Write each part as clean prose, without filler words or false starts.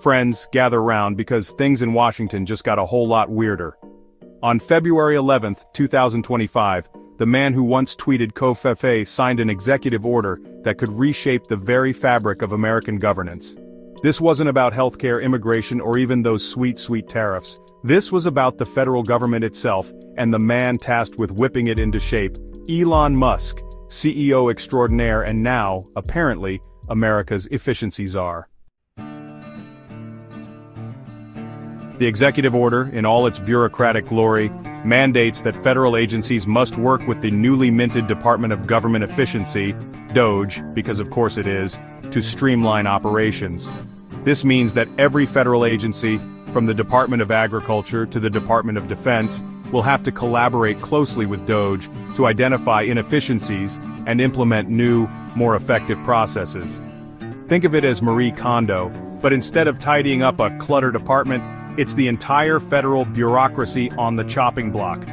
Friends, gather round because things in Washington just got a whole lot weirder. On February 11, 2025, the man who once tweeted "Covfefe" signed an executive order that could reshape the very fabric of American governance. This wasn't about healthcare, immigration, or even those sweet, sweet tariffs. This was about the federal government itself, and the man tasked with whipping it into shape, Elon Musk, CEO extraordinaire and now, apparently, America's efficiency czar. The executive order, in all its bureaucratic glory, mandates that federal agencies must work with the newly minted Department of Government Efficiency, DOGE, because of course it is, to streamline operations. This means that every federal agency, from the Department of Agriculture to the Department of Defense, will have to collaborate closely with DOGE to identify inefficiencies and implement new, more effective processes. Think of it as Marie Kondo, but instead of tidying up a cluttered apartment, it's the entire federal bureaucracy on the chopping block.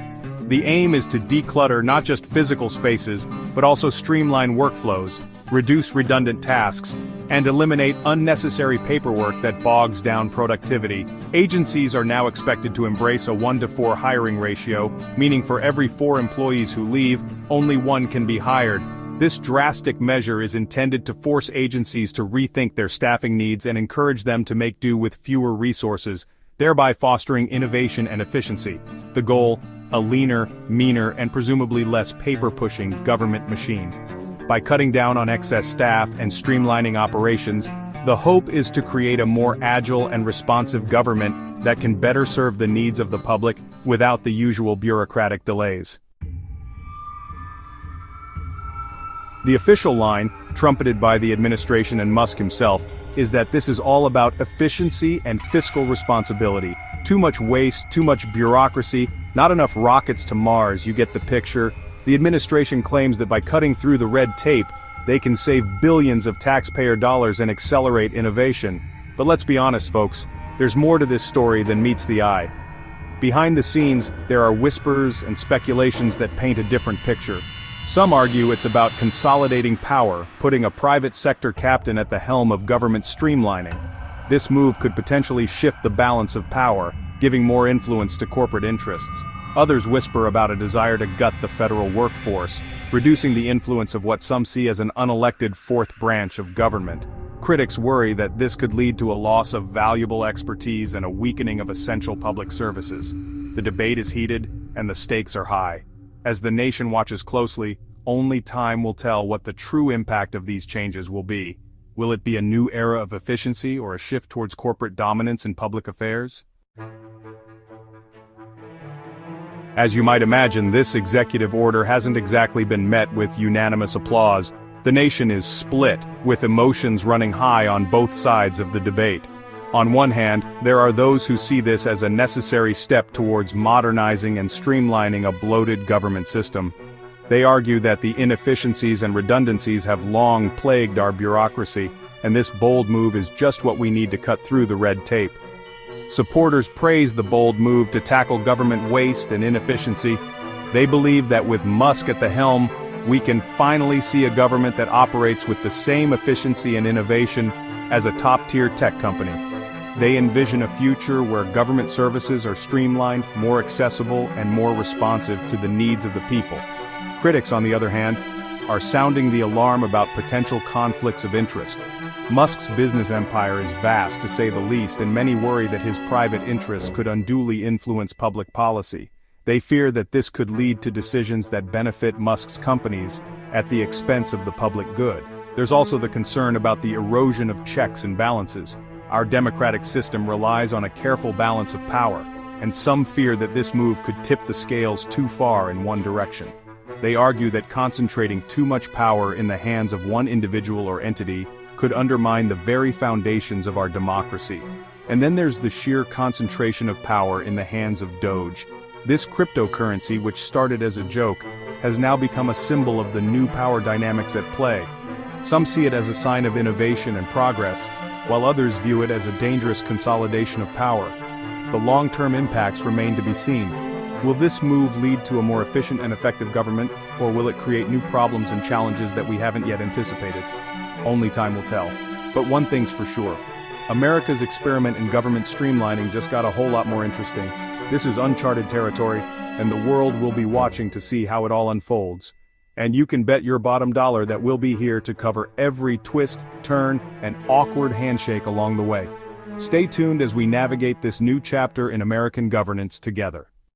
The aim is to declutter not just physical spaces, but also streamline workflows, reduce redundant tasks, and eliminate unnecessary paperwork that bogs down productivity. Agencies are now expected to embrace a 1-to-4 hiring ratio, meaning for every 4 employees who leave, only 1 can be hired. This drastic measure is intended to force agencies to rethink their staffing needs and encourage them to make do with fewer resources, thereby fostering innovation and efficiency. The goal, a leaner, meaner, and presumably less paper-pushing government machine. By cutting down on excess staff and streamlining operations, the hope is to create a more agile and responsive government that can better serve the needs of the public without the usual bureaucratic delays. The official line, trumpeted by the administration and Musk himself, is that this is all about efficiency and fiscal responsibility. Too much waste, too much bureaucracy, not enough rockets to Mars, you get the picture. The administration claims that by cutting through the red tape, they can save billions of taxpayer dollars and accelerate innovation. But let's be honest, folks, there's more to this story than meets the eye. Behind the scenes, there are whispers and speculations that paint a different picture. Some argue it's about consolidating power, putting a private sector captain at the helm of government streamlining. This move could potentially shift the balance of power, giving more influence to corporate interests. Others whisper about a desire to gut the federal workforce, reducing the influence of what some see as an unelected fourth branch of government. Critics worry that this could lead to a loss of valuable expertise and a weakening of essential public services. The debate is heated, and the stakes are high. As the nation watches closely, only time will tell what the true impact of these changes will be. Will it be a new era of efficiency or a shift towards corporate dominance in public affairs? As you might imagine, this executive order hasn't exactly been met with unanimous applause. The nation is split, with emotions running high on both sides of the debate. On one hand, there are those who see this as a necessary step towards modernizing and streamlining a bloated government system. They argue that the inefficiencies and redundancies have long plagued our bureaucracy, and this bold move is just what we need to cut through the red tape. Supporters praise the bold move to tackle government waste and inefficiency. They believe that with Musk at the helm, we can finally see a government that operates with the same efficiency and innovation as a top-tier tech company. They envision a future where government services are streamlined, more accessible, and more responsive to the needs of the people. Critics, on the other hand, are sounding the alarm about potential conflicts of interest. Musk's business empire is vast, to say the least, and many worry that his private interests could unduly influence public policy. They fear that this could lead to decisions that benefit Musk's companies at the expense of the public good. There's also the concern about the erosion of checks and balances. Our democratic system relies on a careful balance of power, and some fear that this move could tip the scales too far in one direction. They argue that concentrating too much power in the hands of one individual or entity could undermine the very foundations of our democracy. And then there's the sheer concentration of power in the hands of DOGE. This cryptocurrency, which started as a joke, has now become a symbol of the new power dynamics at play. Some see it as a sign of innovation and progress, while others view it as a dangerous consolidation of power. The long-term impacts remain to be seen. Will this move lead to a more efficient and effective government, or will it create new problems and challenges that we haven't yet anticipated? Only time will tell. But one thing's for sure. America's experiment in government streamlining just got a whole lot more interesting. This is uncharted territory, and the world will be watching to see how it all unfolds. And you can bet your bottom dollar that we'll be here to cover every twist, turn, and awkward handshake along the way. Stay tuned as we navigate this new chapter in American governance together.